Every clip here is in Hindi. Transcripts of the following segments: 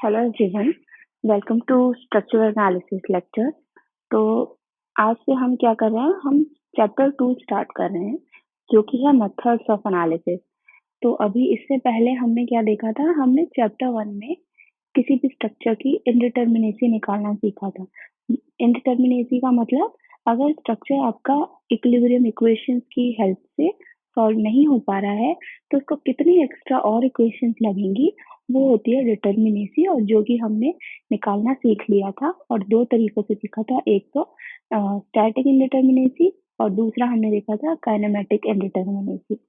Hello everyone, welcome to structural analysis lecture. तो आज से हम क्या कर रहे हैं, हम चैप्टर 2 स्टार्ट कर रहे हैं जो कि है मेथड्स ऑफ एनालिसिस। तो अभी इससे पहले हमने क्या देखा था, हमने चैप्टर 1 में किसी भी स्ट्रक्चर की इंडिटर्मिनेसी निकालना सीखा था। इंडिटर्मिनेसी का मतलब अगर स्ट्रक्चर आपका इक्विलिब्रियम इक्वेशंस की हेल्प से सॉल्व नहीं हो पा रहा है तो उसको कितनी एक्स्ट्रा और इक्वेशंस लगेंगी, वो होती है डिटर्मिनेसी, और जो कि हमने निकालना सीख लिया था और दो तरीकों से सीखा था। एक तो स्टैटिक इंडिटर्मिनेसी और दूसरा हमने देखा था काइनेमेटिक इंडिटर्मिनेसी।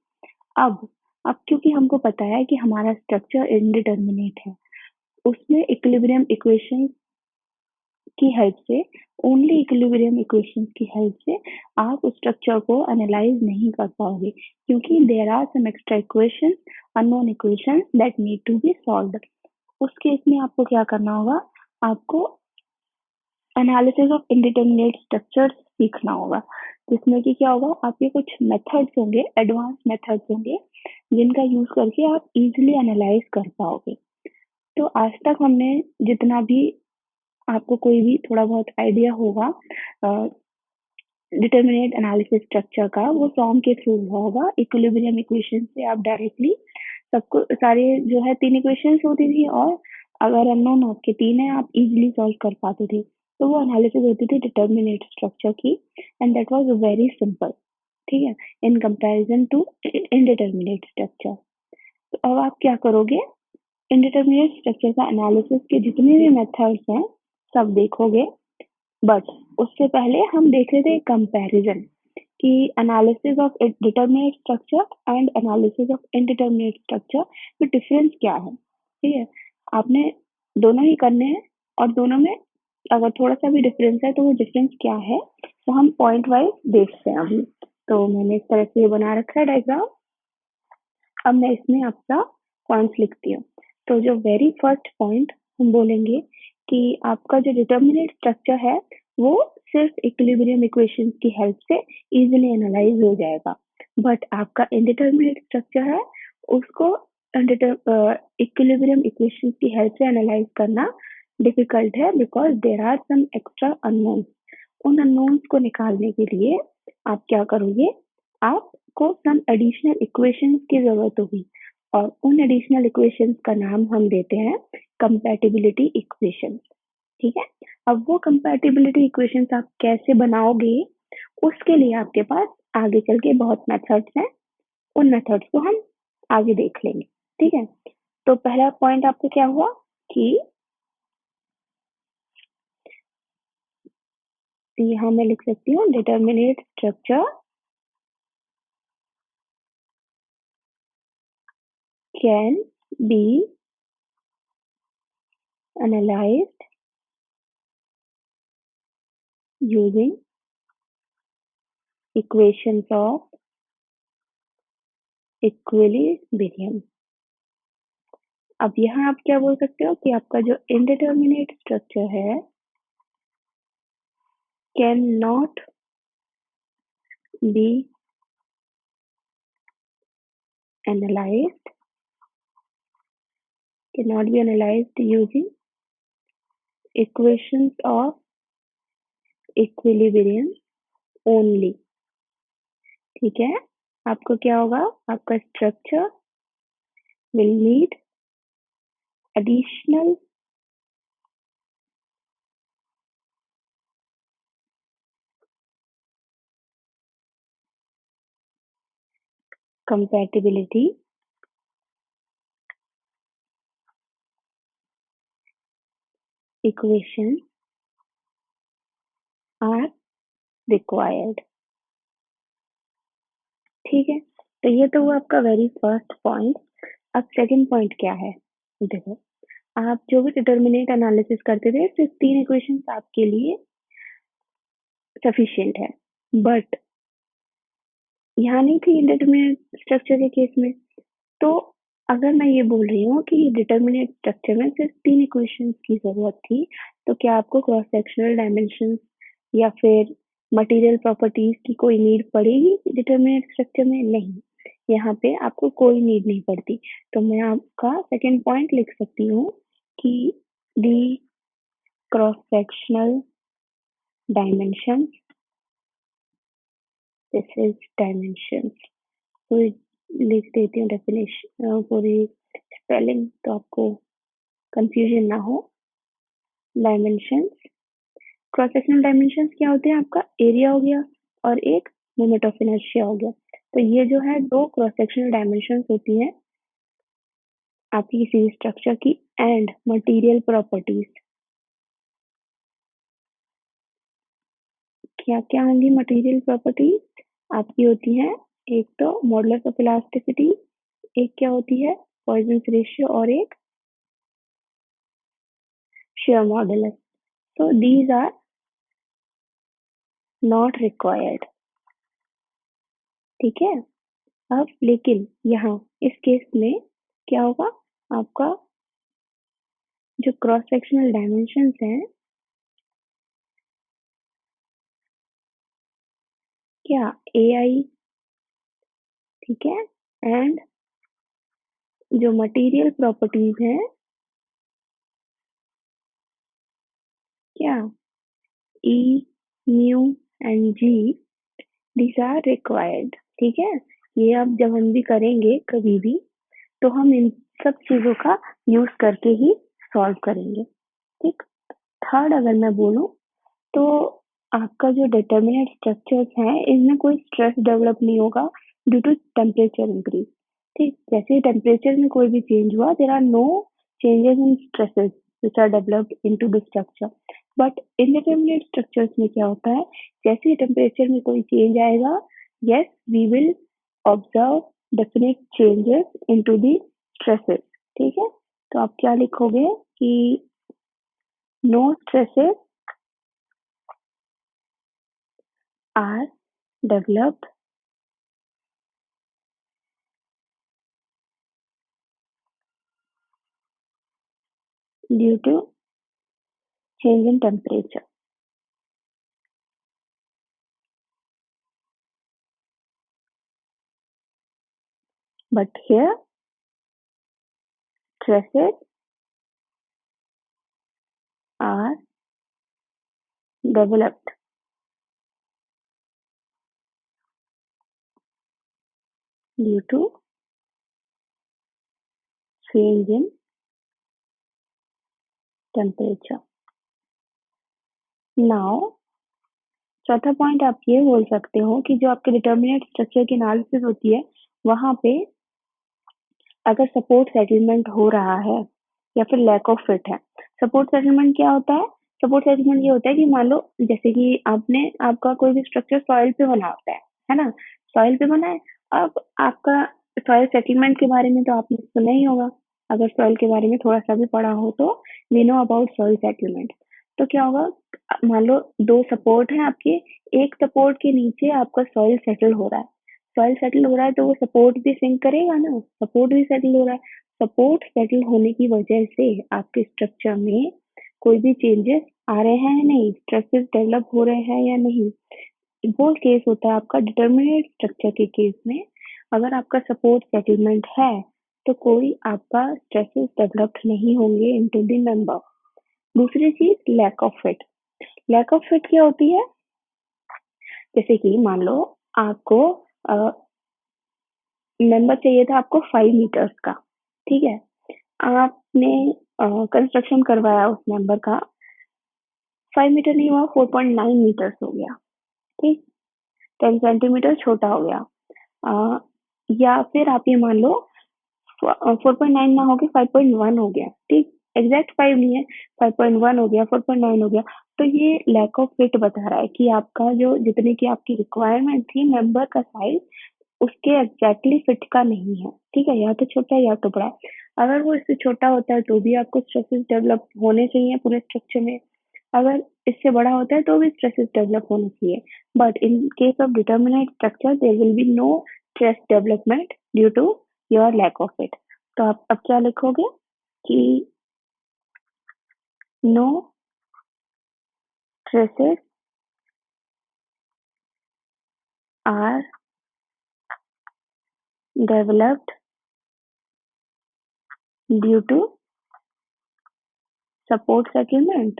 अब अब क्योंकि हमको पता है कि हमारा स्ट्रक्चर इंडिटर्मिनेट है, उसमें इक्विलिब्रियम इक्वेशन की हेल्प से, ओनली इक्विलिब्रियम इक्वेशंस की हेल्प से आप उस स्ट्रक्चर को एनालाइज नहीं कर पाओगे, क्योंकि there are some extra equations, unknown equations that need to be solved. उस केस में आपको क्या करना होगा, आपको एनालिसिस ऑफ इंडिटरमिनेट स्ट्रक्चर्स सीखना होगा, जिसमें कि क्या होगा, आपके कुछ मेथड्स होंगे, एडवांस मेथड्स होंगे, जिनका यूज करके आप इजीली एनालाइज कर पाओगे। तो आज तक हमने जितना भी आपको कोई भी थोड़ा बहुत आइडिया होगा डिटरमिनेट एनालिसिस स्ट्रक्चर का, वो फॉर्म के थ्रू हुआ होगा। इक्विलिब्रियम इक्वेशन से आप डायरेक्टली सबको सारे जो है 3 इक्वेशंस होती थी, और अगर अननोन आपके 3 है आप इजीली सॉल्व कर पाते थे। तो वो एनालिसिस होती थी डिटरमिनेट स्ट्रक्चर की, and that was very simple, ठीक है, in comparison to indeterminate structure. तो अब आप क्या करोगे, इनडिटरमिनेट स्ट्रक्चर का एनालिसिस के जितने भी मेथड्स हैं सब देखोगे, बट उससे पहले हम देख रहे थे कंपैरिजन कि analysis of determinate structure and analysis of indeterminate structure में डिफरेंस क्या है। ठीक है, आपने दोनों ही करने हैं, और दोनों में अगर थोड़ा सा भी डिफरेंस है तो वो डिफरेंस क्या है, तो हम पॉइंट वाइज देखते हैं अभी। तो मैंने इस तरह से ये बना रखा है डायग्राम। अब मैं इसमें आपका पॉइंट्स लिखती हूँ। तो जो वेरी फर्स्ट पॉइंट हम बोलेंगे कि आपका जो डिटरमिनेट स्ट्रक्चर है वो सिर्फ इक्विलिब्रियम इक्वेशंस की हेल्प से इजीली एनालाइज हो जाएगा, बट आपका इंडिटरमिनेट स्ट्रक्चर है उसको इक्विलिब्रियम इक्वेशंस की हेल्प से एनालाइज करना डिफिकल्ट है, because there are some extra unknowns. उन अननोन्स को निकालने के लिए आप क्या करोगे, आपको सम एडिशनल इक्वेशंस की जरूरत होगी, और उन एडिशनल इक्वेशंस का नाम हम देते हैं कंपैटिबिलिटी इक्वेशंस। ठीक है, अब वो कंपैटिबिलिटी इक्वेशंस आप कैसे बनाओगे, उसके लिए आपके पास आगे चल के बहुत मेथड्स हैं, उन मेथड्स को हम आगे देख लेंगे। ठीक है, तो पहला पॉइंट आपको क्या हुआ कि यहाँ मैं लिख सकती हूँ determinate structure can be analyzed using equations of equilibrium। अब यहाँ आप क्या बोल सकते हो कि आपका जो इंडिटरमिनेट स्ट्रक्चर है can not be analyzed using equations of equilibrium only। ठीक है, आपको क्या होगा, आपका structure will need additional compatibility equations are required। ठीक है, तो ये तो हुआ आपका वेरी फर्स्ट पॉइंट। अब सेकंड पॉइंट क्या है, देखो, आप जो भी डिटरमिनेट एनालिसिस करते थे सिर्फ 3 इक्वेशंस आपके लिए सफिशिएंट है, बट यहाँ नहीं थी इंडिटरमिनेट स्ट्रक्चर के केस में। तो अगर मैं ये बोल रही हूँ कि डिटरमिनेट स्ट्रक्चर में सिर्फ 3 इक्वेशंस की जरूरत थी, तो क्या आपको क्रॉस सेक्शनल डायमेंशन या फिर मटेरियल प्रॉपर्टीज की कोई नीड पड़ेगी डिटरमिनेट स्ट्रक्चर में? नहीं, यहाँ पे आपको कोई नीड नहीं पड़ती। तो मैं आपका सेकंड पॉइंट लिख सकती हूँ कि the cross-sectional dimensions. This is dimensions. तो लिख देती हूँ डेफिनेशन पूरी स्पेलिंग तो आपको कंफ्यूजन ना हो। डायमेंशंस, क्रॉस सेक्शनल डायमेंशंस क्या होते हैं? आपका एरिया हो गया और एक मोमेंट ऑफ इनर्शिया हो गया। तो ये जो है दो क्रॉस सेक्शनल डायमेंशंस होती हैं आपकी किसी भी स्ट्रक्चर की। एंड मटेरियल प्रॉपर्टीज, क्या क्या होंगी मटेरियल प्रॉपर्टीज आपकी? होती हैं एक तो मॉडुलस ऑफ इलास्टिसिटी, एक क्या होती है पॉइजन रेशियो और एक shear modulus. So these are not required. ठीक है। अब लेकिन यहाँ इस केस में क्या होगा? आपका जो क्रॉस सेक्शनल डायमेंशंस हैं, क्या AI, ठीक है, एंड जो मटेरियल प्रॉपर्टीज हैं, क्या E, mu and G, these are required. ठीक है। ये अब जब हम भी करेंगे कभी भी तो हम इन सब चीजों का यूज करके ही सॉल्व करेंगे। ठीक। थर्ड अगर मैं बोलूं तो आपका जो डिटर्मिनेट स्ट्रक्चर्स हैं इनमें कोई स्ट्रेस डेवलप नहीं होगा ड्यू टू टेम्परेचर इंक्रीज। ठीक, जैसे ही टेम्परेचर में कोई भी चेंज हुआ there are no changes in stresses which are developed into the structure. But indeterminate structures में क्या होता है? जैसे ही टेम्परेचर में कोई चेंज आएगा, yes, we will observe definite changes into the stresses. ठीक है। तो आप क्या लिखोगे कि no stresses are developed due to change in temperature. But here stresses are developed due to change in temperature. Now चौथा पॉइंट आप ये बोल सकते हो कि जो आपके डिटर्मिनेट स्ट्रक्चर की एनालिसिस होती है वहां पे अगर सपोर्ट सेटलमेंट हो रहा है या फिर लैक ऑफ फिट है। सपोर्ट सेटलमेंट क्या होता है? सपोर्ट सेटलमेंट ये होता है कि मान लो जैसे कि आपने आपका कोई भी स्ट्रक्चर सॉइल पे बना होता है ना? सॉइल पे बना है। अब आपका सॉइल सेटलमेंट के बारे में तो आपने सुना ही होगा। अगर सॉइल के बारे में थोड़ा सा भी पढ़ा हो तो we know about soil settlement. तो क्या होगा? मान लो दो सपोर्ट है आपके, एक सपोर्ट के नीचे आपका सॉइल सेटल हो रहा है। सॉइल सेटल हो रहा है तो वो सपोर्ट भी सिंक करेगा ना, सपोर्ट भी सेटल हो रहा है। सपोर्ट सेटल होने की वजह से आपके स्ट्रक्चर में कोई भी चेंजेस आ रहे हैं या नहीं, स्ट्रेसेस डेवलप हो रहे हैं या नहीं, वो केस होता है आपका डिटर्मिनेट स्ट्रक्चर के केस में। अगर आपका सपोर्ट सेटलमेंट है तो कोई आपका स्ट्रेसेस डेवलप नहीं होंगे इनटू द मेंबर। दूसरी चीज lack of fit. Lack of fit क्या होती है? जैसे कि मान लो आपको मेंबर चाहिए था आपको 5 मीटर्स का। ठीक है। आपने कंस्ट्रक्शन करवाया उस मेंबर का, 5 मीटर नहीं हुआ, 4.9 मीटर्स हो गया। ठीक, 10 सेंटीमीटर छोटा हो गया। अ, या फिर आप ये मान लो 4.9 ना होके 5.1 हो गया। ठीक, एग्जैक्ट 5 नहीं है, 5.1 हो गया, 4.9 हो गया। तो ये लैक ऑफ फिट बता रहा है कि आपका जो जितने की आपकी रिक्वायरमेंट थी मेंबर का साइज उसके एग्जैक्टली फिट का नहीं है। ठीक है, या तो छोटा है या तो बड़ा है। अगर वो इससे छोटा होता है तो भी आपको स्ट्रेसेस डेवलप होने चाहिए पूरे स्ट्रक्चर में। अगर इससे बड़ा होता है तो भी स्ट्रेसेस डेवलप होने चाहिए। But in case of determinate structure there will be no stress development due to your lack of it. तो आप अब क्या लिखोगे कि no stresses are developed due to support settlement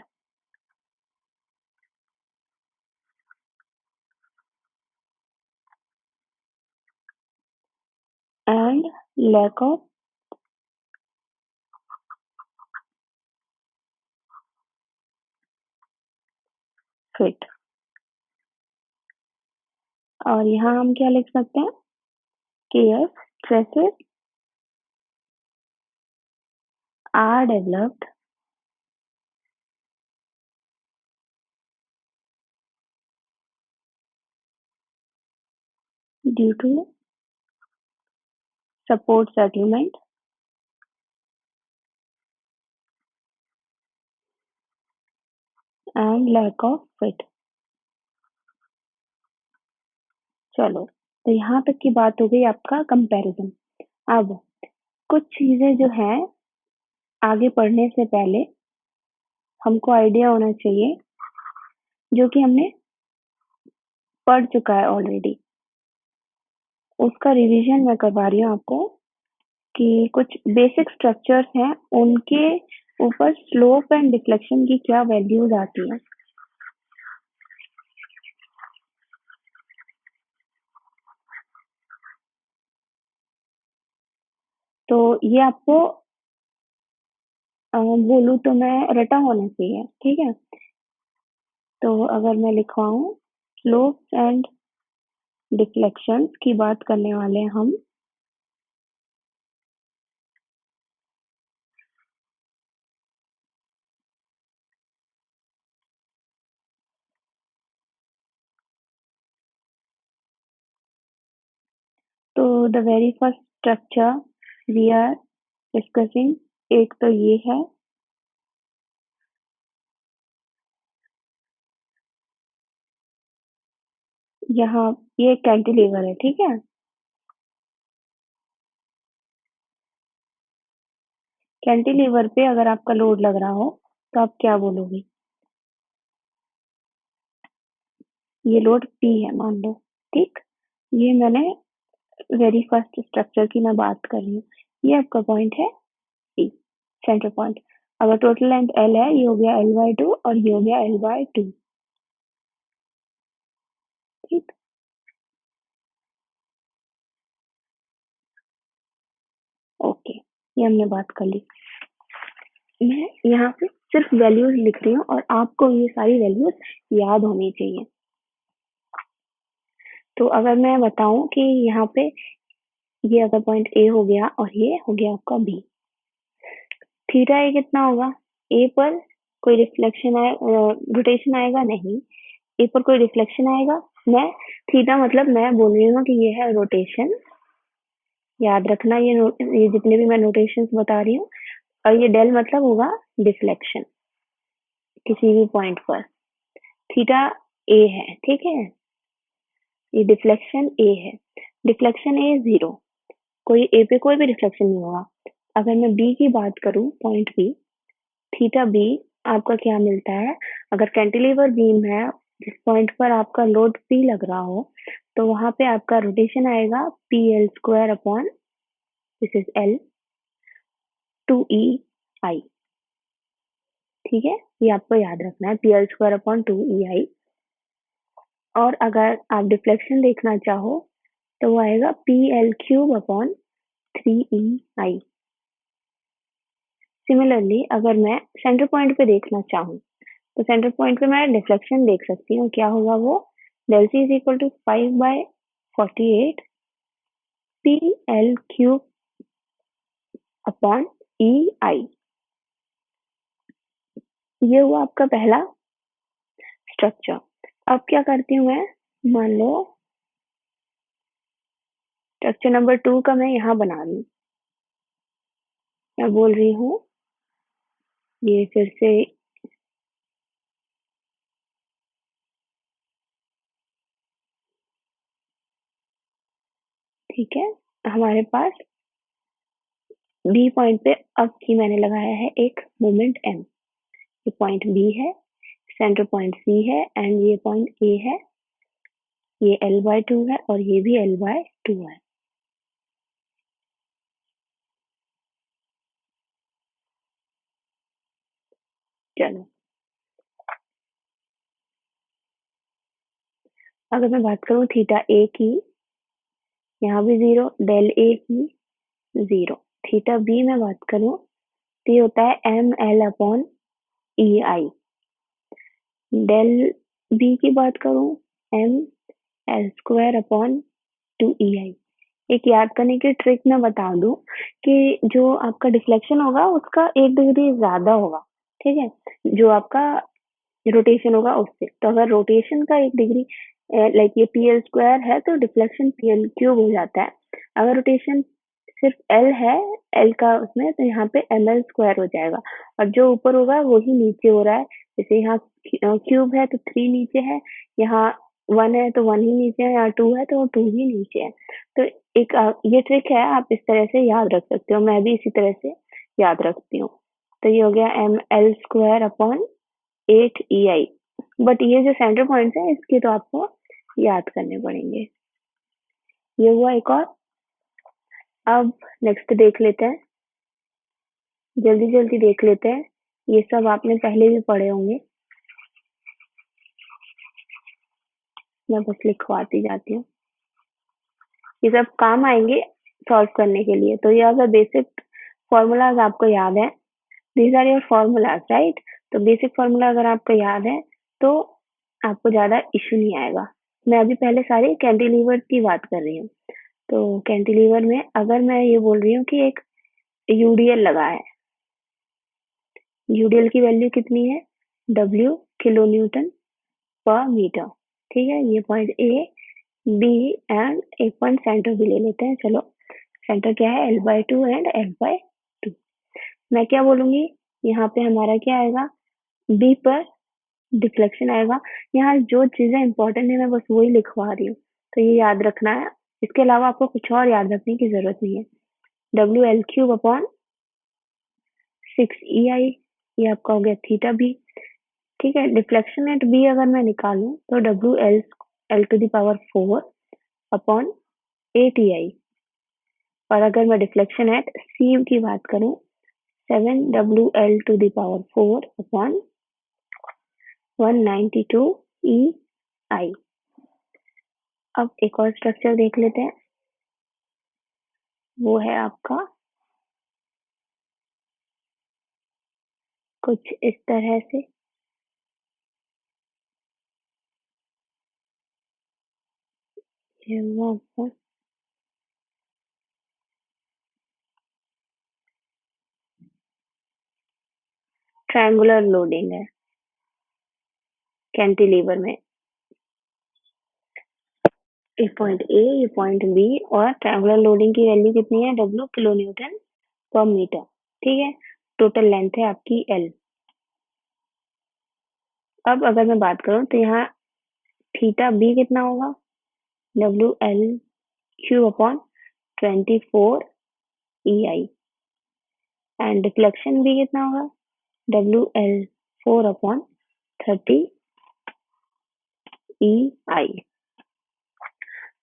and lack of fit। और यहाँ हम क्या लिख सकते हैं कि yes, stresses are developed due to support settlement and lack of fit। चलो, तो यहाँ तक की बात हो गई आपका कंपैरिजन। अब कुछ चीजें जो हैं आगे पढ़ने से पहले हमको आइडिया होना चाहिए, जो कि हमने पढ़ चुका है ऑलरेडी। उसका रिवीजन मैं करवा रही हूँ आपको कि कुछ बेसिक स्ट्रक्चर्स हैं, उनके ऊपर स्लोप एंड डिफ्लेक्शन की क्या वैल्यूज आती हैं। तो ये आपको बोलूँ तो मैं रटा होना चाहिए, ठीक है। तो अगर मैं लिखवाऊँ स्लोप एंड डिफ्लेक्शन की बात करने वाले हैं हम। तो the very first structure we are discussing, एक तो ये है, यहाँ ये कैंटिलीवर है, ठीक है। कैंटिलीवर पे अगर आपका लोड लग रहा हो तो आप क्या बोलोगे? ये लोड P है मान लो, ठीक। ये मैंने वेरी फर्स्ट स्ट्रक्चर की मैं बात कर रही हूँ। ये आपका पॉइंट है P, सेंटर पॉइंट। अगर टोटल लेंथ L है, ये हो गया L/2 और ये हो गया L/2, ठीक। ओके, ये हमने बात कर ली। मैं यहाँ पे सिर्फ वैल्यूज लिख रही हूँ और आपको ये सारी वैल्यूज याद होनी चाहिए। तो अगर मैं बताऊं कि यहाँ पे ये अगर पॉइंट A हो गया और ये हो गया आपका B, थीटा ए कितना होगा? ए पर कोई रिफ्लेक्शन आए, रोटेशन आएगा नहीं। ए पर कोई रिफ्लेक्शन आएगा? मैं थीटा मतलब मैं बोल रही हूँ कि ये है रोटेशन। याद रखना ये जितने भी मैं नोटेशंस बता रही हूँ। और ये डेल मतलब होगा डिफ्लेक्शन किसी भी पॉइंट पर। थीटा ए है, ठीक है। ये डिफ्लेक्शन ए है। डिफ्लेक्शन ए 0, कोई ए पे कोई भी रिफ्लेक्शन नहीं होगा। अगर मैं बी की बात करूँ, पॉइंट बी, थीटा बी आपका क्या मिलता है? अगर कैंटिलीवर बीम है जिस पॉइंट पर आपका लोड पी लग रहा हो, तो वहां पे आपका रोटेशन आएगा P L square upon, this is L, 2e/i, ठीक है। ये आपको याद रखना है, P L square upon 2e/i। और अगर आप डिफ्लेक्शन देखना चाहो तो वो आएगा P L cube upon 3e/i। Similarly अगर मैं सेंटर पॉइंट पे देखना चाहूँ तो सेंटर पॉइंट पे मैं डिफ्लेक्शन देख सकती हूँ, क्या होगा वो? del c is equal to 5/48 P L cube upon E I. ये हुआ आपका पहला स्ट्रक्चर। अब क्या करती हूँ मैं, मान लो स्ट्रक्चर नंबर 2 का मैं यहाँ बना रही हूँ। मैं बोल रही हूँ ये फिर से ठीक है। हमारे पास बी पॉइंट पे अब की मैंने लगाया है एक मोमेंट एम। ये पॉइंट बी है, सेंटर पॉइंट सी है एंड ये पॉइंट ए है। ये L/2 है और ये भी L/2 है। चलो, अगर मैं बात करूँ थीटा ए की, यहाँ भी 0, डेल ए की 0। थीटा बी में बात करूँ तो ये होता है M L upon E I. Del B की बात करूँ, M L square upon 2 EI। एक याद करने की ट्रिक मैं बता दूं कि जो आपका डिफ्लेक्शन होगा उसका 1 डिग्री ज्यादा होगा, ठीक है, जो आपका रोटेशन होगा उससे। तो अगर रोटेशन का 1 डिग्री, लाइक ये PL² है तो डिफ्लेक्शन PL³ हो जाता है। अगर रोटेशन सिर्फ L है, L का उसमें, तो यहाँ पे ML² हो जाएगा। और जो ऊपर होगा वही नीचे हो रहा है। जैसे यहाँ क्यूब है तो 3 नीचे है, यहाँ 1 है तो 1 ही नीचे है, यहाँ 2 है तो 2 ही नीचे है। तो एक ये ट्रिक है, आप इस तरह से याद रख सकते हो। मैं भी इसी तरह से याद रखती हूँ। तो ये हो गया ML² अपॉन 8 EI। बट ये जो सेंटर पॉइंट्स है इसके तो आपको याद करने पड़ेंगे। ये हुआ एक और। अब नेक्स्ट देख लेते हैं, जल्दी जल्दी देख लेते हैं। ये सब आपने पहले भी पढ़े होंगे, मैं बस लिखवाती जाती हूँ। ये सब काम आएंगे सॉल्व करने के लिए। तो ये अगर बेसिक फॉर्मूलाज आपको याद है, these are your formulas, right. तो बेसिक फॉर्मूला अगर आपको याद है तो आपको ज्यादा इशू नहीं आएगा। मैं अभी पहले सारे कैंटिलीवर की बात कर रही हूँ। तो कैंटिलीवर में अगर मैं ये बोल रही हूँ कि एक यूडीएल लगा है, यूडीएल की वैल्यू कितनी है, W किलो न्यूटन पर मीटर, ठीक है। ये पॉइंट ए, बी एंड एक पॉइंट सेंटर भी ले लेते हैं। चलो, सेंटर क्या है, L/2 एंड F/2। मैं क्या बोलूंगी, यहाँ पे हमारा क्या आएगा, बी पर डिफ्लेक्शन आएगा। यहाँ जो चीजें इंपॉर्टेंट है मैं बस वही लिखवा रही हूँ, तो ये याद रखना है। इसके अलावा आपको कुछ और याद रखने की जरूरत नहीं है। WL³ अपॉन 6 EI, ये आपका हो गया थीटा बी, ठीक है। डिफ्लेक्शन एट बी अगर मैं निकालूं तो WL/4 अपॉन 8 EI। और अगर मैं डिफ्लेक्शन एट सी की बात करूं, 7WL/4 अपॉन 192 EI। अब एक और स्ट्रक्चर देख लेते हैं, वो है आपका कुछ इस तरह से। ये हुआ आपका ट्रायंगुलर लोडिंग है कैंटिलीवर में। ये पॉइंट ए, ये पॉइंट बी, और ट्रायंगुलर लोडिंग की वैल्यू कितनी है, W किलो न्यूटन पर मीटर, ठीक है। टोटल लेंथ है आपकी L। अब अगर मैं बात करूं तो यहाँ थीटा बी कितना होगा, WL³ upon 24 EI। And deflection भी कितना होगा, WL4 अपॉन 30 EI।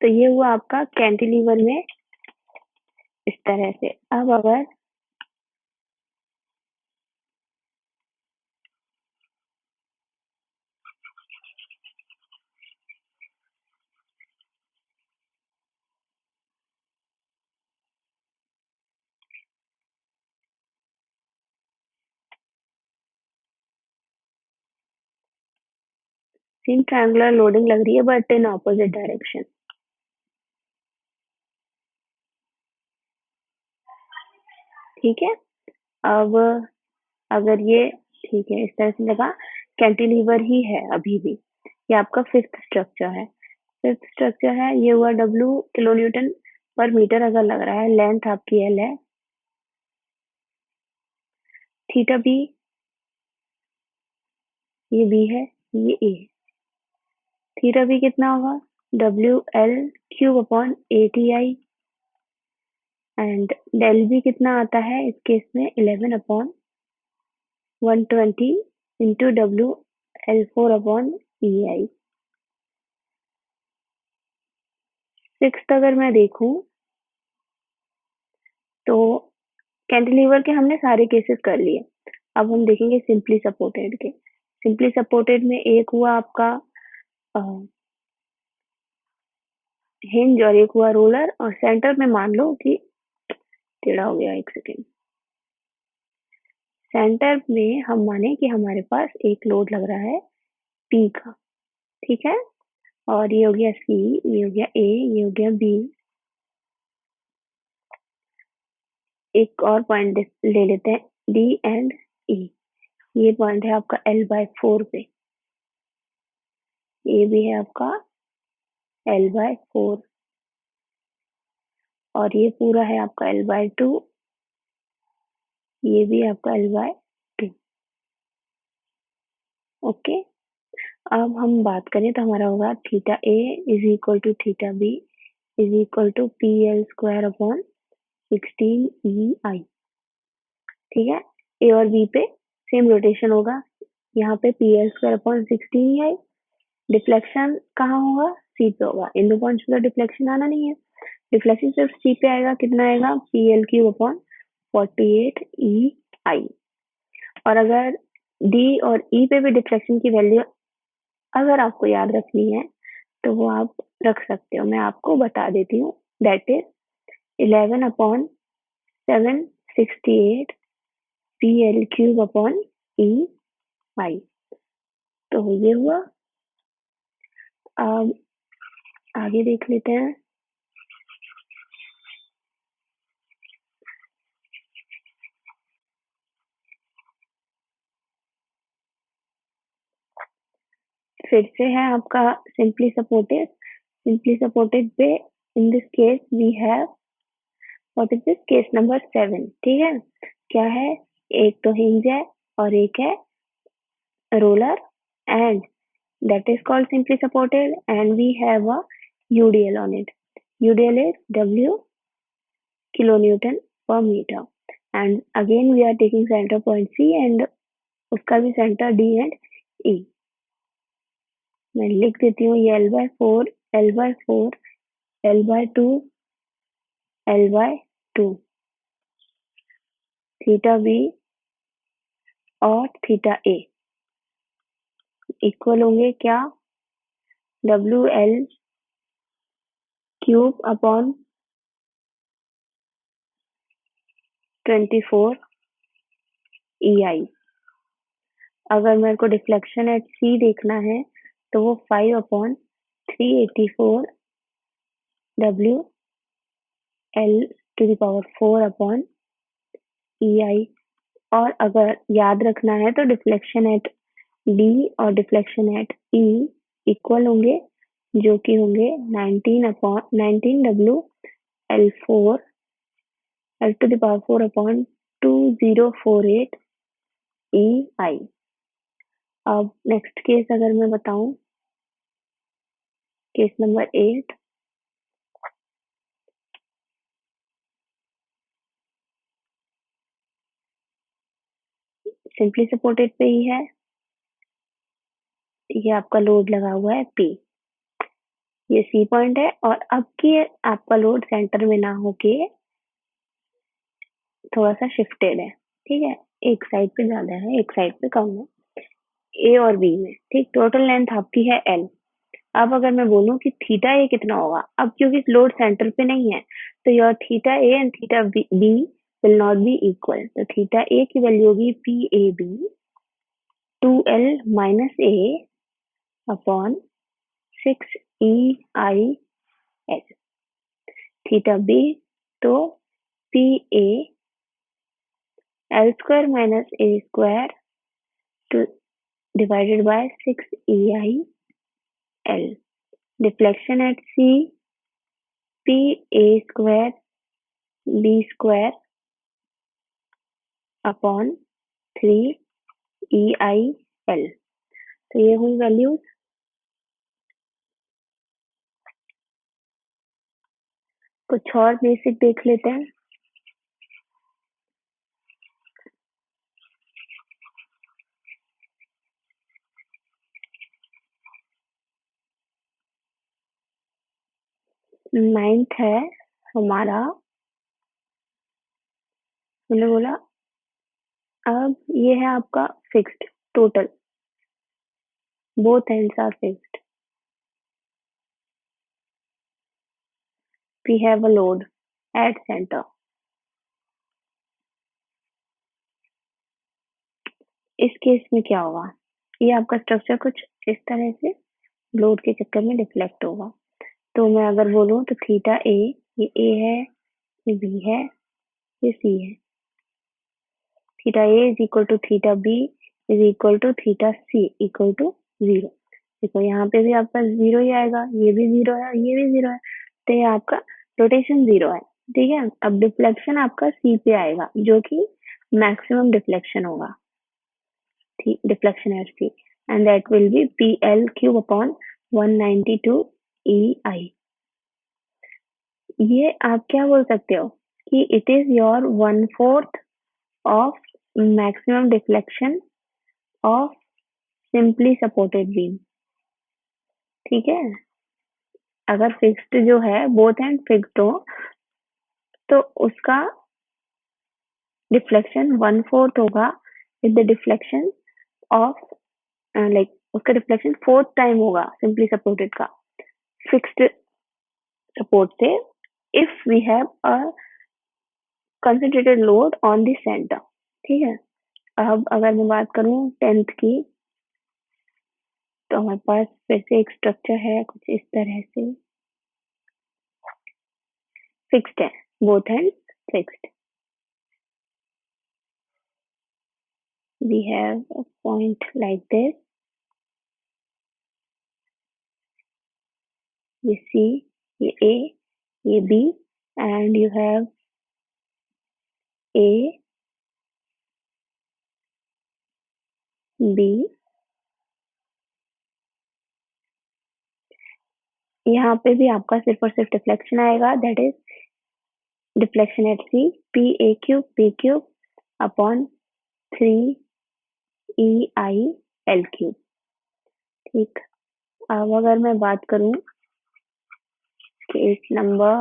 तो ये हुआ आपका कैंटिलीवर में इस तरह से। अब अगर सेम ट्रायंगुलर लोडिंग लग रही है बट इन ऑपोजिट डायरेक्शन, ठीक है। अब अगर ये, ठीक है, इस तरह से लगा, कैंटिलीवर ही है अभी भी। ये आपका फिफ्थ स्ट्रक्चर है। फिफ्थ स्ट्रक्चर है, ये हुआ W किलो न्यूटन पर मीटर अगर लग रहा है, लेंथ आपकी L है, थीटा बी, ये बी है, ये ए। थीटा बी कितना होगा, WL³ upon 8 EI। And del B कितना आता है इस केस में, 11 upon 120 into WL4 upon EI। Sixth अगर मैं देखूं तो कैंटिलीवर के हमने सारे केसेस कर लिए। अब हम देखेंगे सिंपली सपोर्टेड के। सिंपली सपोर्टेड में एक हुआ आपका हिंज और एक हुआ रोलर, और सेंटर में मान लो कि टेढ़ा हो गया, एक सेकेंड। सेंटर में हम माने कि हमारे पास एक लोड लग रहा है पी का, ठीक है। और ये हो गया सी, ये हो गया ए, ये हो गया बी। एक और पॉइंट ले लेते हैं, डी एंड ई। ये पॉइंट है आपका L/4 पे, ये भी है आपका L/4, और ये पूरा है आपका L/2, ये भी आपका L/2। ओके। अब हम बात करें तो हमारा होगा theta A is equal to theta B is equal to PL² upon 16 EI। ठीक है, ए और बी पे सेम रोटेशन होगा। यहाँ पे PL² अपॉन 16 EI। डिफ्लेक्शन कहाँ होगा? सी पे होगा। इन दो पॉइंट्स पे डिफ्लेक्शन आना नहीं है। डिफ्लेक्शन सिर्फ सी पे आएगा, कितना आएगा? PL³ upon 48 EI। और अगर डी और ई पे भी डिफ्लेक्शन की वैल्यू अगर आपको याद रखनी है तो वो आप रख सकते हो, मैं आपको बता देती हूँ। That is 11/768 PL³ upon EI। तो ये हुआ। अब आगे देख लेते हैं। फिर से है आपका सिंपली सपोर्टेड। सिंपली सपोर्टेड पे in this case we have, what is this, case number 7। ठीक है, क्या है? एक तो हिंज है और एक है roller, and that is called simply supported, and we have a UDL on it. UDL is W kilonewton per meter, and again we are taking center point C and उसका भी सेंटर D and E। मैं लिख देती हूँ, ये L/4, L/4, L/2, L/2, theta B और थीटा A इक्वल होंगे क्या? WL³ upon 24 EI। अगर मेरे को डिफ्लेक्शन एट सी देखना है तो वो 5/384 WL⁴ अपॉन EI। और अगर याद रखना है तो डिफ्लेक्शन एट डी और डिफ्लेक्शन एट ई इक्वल होंगे, जो कि होंगे 19 अपॉन 2048 EI। अब नेक्स्ट केस अगर मैं बताऊं, केस नंबर 8। सिंपली सपोर्टेड पे ही है। ये आपका लोड लगा हुआ है P, ये सी पॉइंट है, और अब की आपका लोड सेंटर में ना होके थोड़ा सा शिफ्टेड है। ठीक है, एक साइड पे ज्यादा है, एक साइड पे कम है, ए और बी में। ठीक, टोटल लेंथ आपकी है L। अब अगर मैं बोलूं कि थीटा ए कितना होगा, अब क्योंकि लोड सेंटर पे नहीं है तो your theta A and theta B will not be equal. तो थीटा ए की वैल्यू होगी PAB 2L minus A upon 6EIL। Theta B तो PA L² minus A² to divided by 6EIL। Deflection at C PA² B² upon 3EIL। तो ये हुई वैल्यूज। कुछ और बेसिक देख लेते हैं। नाइन्थ है हमारा, मैंने बोला अब ये है आपका fixed total, both ends are fixed. We have a load at center. इस केस में क्या होगा, ये आपका स्ट्रक्चर कुछ इस तरह से लोड के चक्कर में डिफ्लेक्ट होगा। तो मैं अगर बोलूँ तो थीटा ए, ये ए है, ये बी है, ये सी है। Theta A is equal to theta B is equal to theta C equal to 0। देखो यहाँ पे भी आपका 0 ही आएगा, ये भी 0 है, ये भी 0 है, तो ये आपका रोटेशन 0 है। ठीक है, अब डिफ्लेक्शन आपका सी पे आएगा जो कि मैक्सिमम डिफ्लेक्शन होगा, deflection at C, and that will be PL cube upon 192 EI। ये आप क्या बोल सकते हो कि it is your 1/4 of maximum deflection of simply supported beam। ठीक है, अगर फिक्स्ड जो है बोथ एंड फिक्स्ड हो तो उसका डिफ्लेक्शन 1/4 होगा with the deflection of like उसका डिफ्लेक्शन 4th टाइम होगा सिंपली सपोर्टेड का फिक्स्ड सपोर्ट से, if we have a concentrated load on the center। ठीक है, अब अगर मैं बात करूं 10th की, तो हमारे पास फिर से एक स्ट्रक्चर है कुछ इस तरह से, फिक्स्ड है, both and fixed. We have a point like this, ये C, ये A, ये B, and you have A, B, यहाँ पे भी आपका सिर्फ और सिर्फ डिफ्लेक्शन आएगा, that is deflection at C, P cube upon 3EI L cube. ठीक, अब अगर मैं बात करूं केस नंबर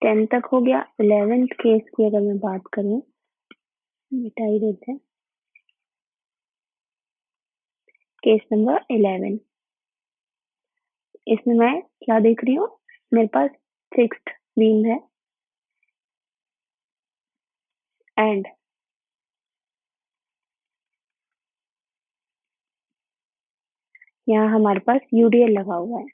10 तक हो गया, 11th केस की अगर मैं बात करूं, मिटा ही देते हैं, केस नंबर 11। इसमें मैं क्या देख रही हूँ, मेरे पास फिक्स्ड बीम है एंड यहाँ हमारे पास यूडीएल लगा हुआ है।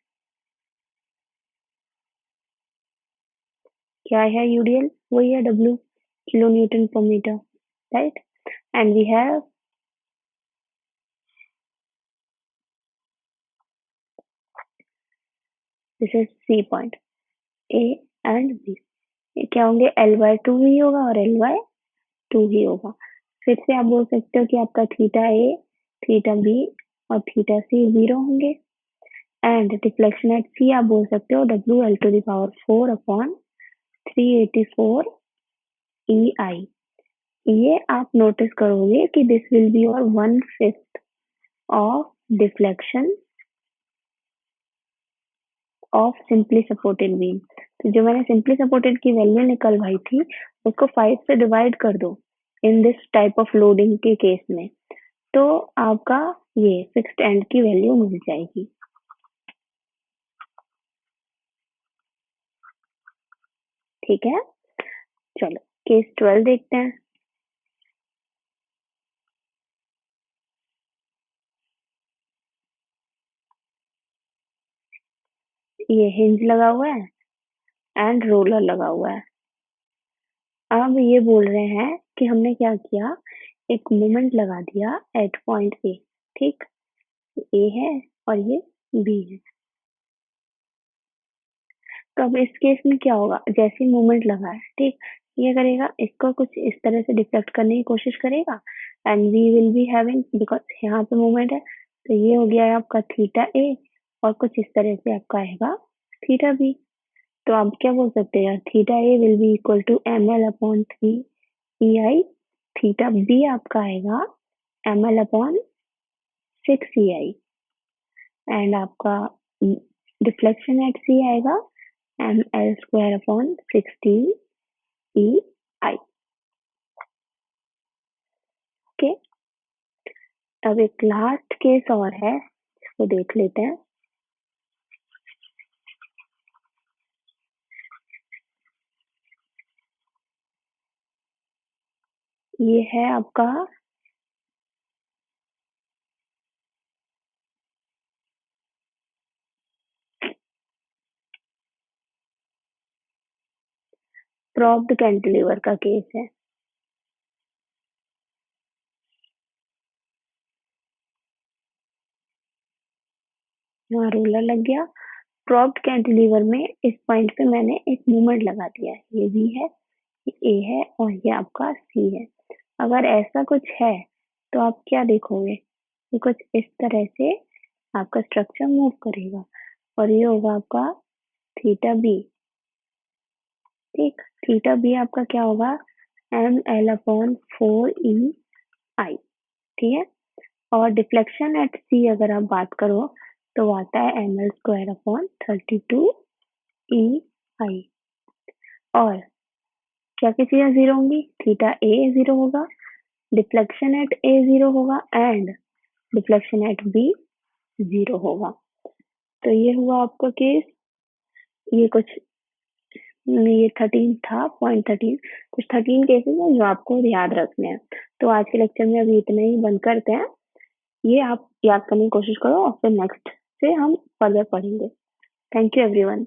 क्या है यूडीएल, वही है डब्ल्यू, किलो न्यूटन पर metre, right. And we have this is C point, A and B, ये क्या होंगे, L/2 ही होगा और L/2 ही होगा। फिर से आप बोल सकते हो कि आपका थीटा ए, थीटा बी और थीटा सी 0 होंगे, एंड डिफ्लेक्शन एट सी आप बोल सकते हो WL⁴ अपॉन 384 EI। ये आप नोटिस करोगे कि this will be your 1/5 of deflection of simply supported beam. तो जो मैंने सिंपली सपोर्टेड की वैल्यू निकलवाई थी उसको 5 से डिवाइड कर दो in this type of loading के केस में, तो आपका ये फिक्स्ड एंड की वैल्यू मिल जाएगी। ठीक है, चलो केस 12 देखते हैं। ये हिंज लगा हुआ है एंड रोलर लगा हुआ है। अब ये बोल रहे हैं कि हमने क्या किया, एक मोमेंट लगा दिया एट पॉइंट ए। ठीक, ए है और ये बी है। तो अब इस केस में क्या होगा, जैसे मूवमेंट लगा है, ठीक, ये करेगा, इसको कुछ इस तरह से डिफ्लेक्ट करने की कोशिश करेगा and we will be having, because यहाँ पे मूवमेंट है, तो ये हो गया है आपका थीटा ए और कुछ इस तरह से आपका आएगा थीटा बी। तो आप क्या बोल सकते हैं, theta A will be equal to ML/3 EI, theta B आपका आएगा ML/6 EI, एंड आपका डिफ्लेक्शन एट सी आएगा ML² अपॉन 16 EI। ओके, अब एक लास्ट केस और है, इसको देख लेते हैं। ये है आपका प्रॉप्ड कैंटिलीवर का केस है। यहाँ रोलर लग गया। प्रॉप्ड कैंटिलीवर में इस पॉइंट पे मैंने एक मूवमेंट लगा दिया है। ये बी है, ये ए है और ये आपका सी है। अगर ऐसा कुछ है तो आप क्या देखोगे कि कुछ इस तरह से आपका स्ट्रक्चर मूव करेगा और ये होगा आपका थीटा बी। ठीक, थीटा बी आपका क्या होगा, एम एल अपॉन 4 ई आई। ठीक है, और डिफ्लेक्शन एट सी अगर आप बात करो तो वो आता है M L square upon 32 E I. और क्या क्या चीजें जीरो होंगी, थीटा ए जीरो होगा, डिफ्लेक्शन एट ए जीरो होगा and deflection at B zero होगा। तो ये हुआ आपका केस। ये कुछ ये 13 था, पॉइंट 13। कुछ 13 केसेस हैं जो आपको याद रखने हैं। तो आज के लेक्चर में अभी इतना ही बंद करते हैं। ये आप याद करने की कोशिश करो और फिर नेक्स्ट से हम फर्दर पढ़ेंगे। Thank you everyone.